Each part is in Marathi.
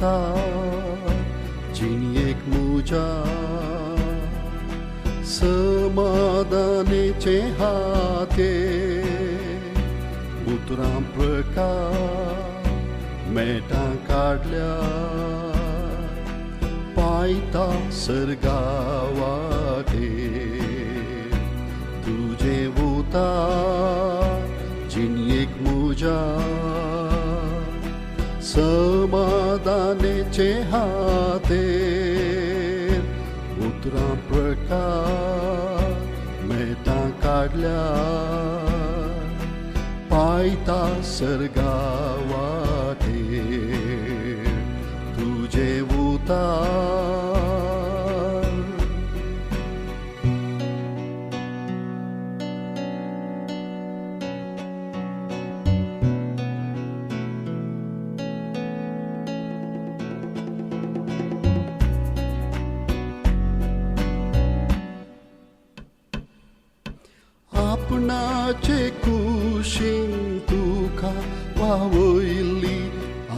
उतार जिनियेक मुजा समाधानेचे हाते उतरां प्रकार मेटां काडल्या पायता सर्गावाटेर तुझे उतार जिनियेक मुजा समाधानेचे हातेर उतरां प्रकार मेटां काडल्या पायता सर्गावाटेर तुझे उतार आपणाचे कुशीन तुका वावयली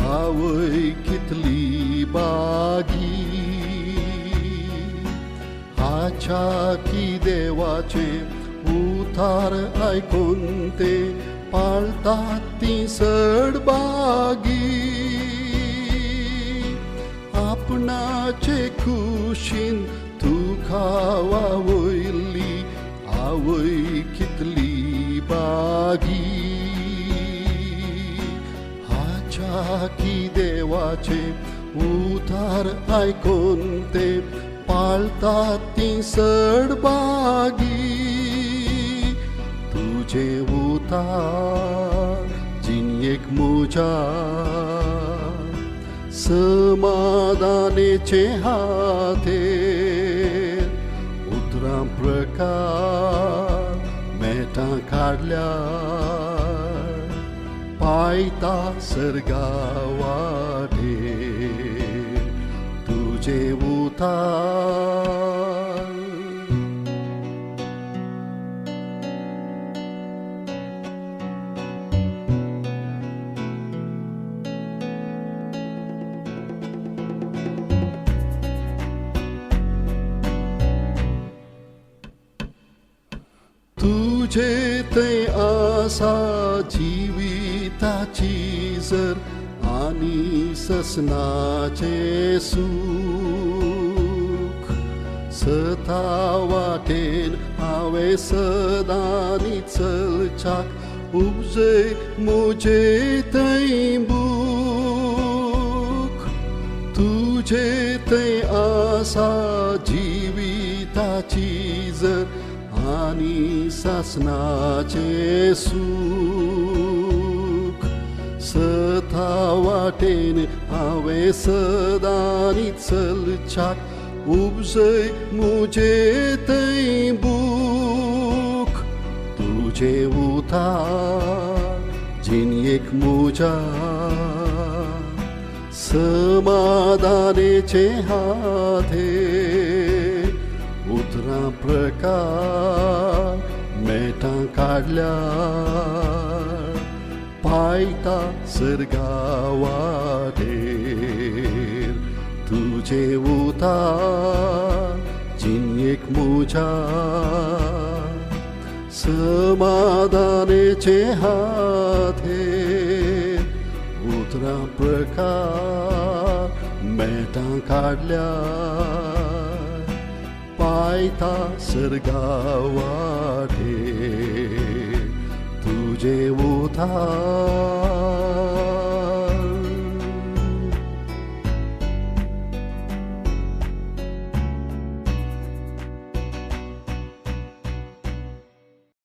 आवय कितली बागी हाच्या की देवाचे उतार आयकून ते पाळतात ती सडबागी आपणाचे कुशीन तुका वावयली आवय कितली बागी हाच्या की देवाचे उतार आयकून ते पाळतात ती सडबागी तुझे उतार जिनियेक मुजा समाधानेचे हातेर उतरां प्रकार मेटां काडल्या पायता सर्गावाटेर तुझे उतार तुझे ते आसा जिविताची जर आनी ससनाचे सूख सता वाटेन हांवें सदांनी चलच्याक उपजे मुजे थंय बूक तुझे ते आसा जिविताची जर आनी सासनाचे सूख सता वाटेन हांवें सदांनी चलच्याक उपजय मुजे थंय बूक तुझे उतार जिनियेक मुजा समाधानेचे हातेर उतरां प्रकार मेटां काडल्या पायता सर्गावाटेर तुझे उतार जिनियेक मुजा समाधानेचे हातेर उतरां प्रकार मेटां काडल्या पायता सर्गावाटेर तुझे उतार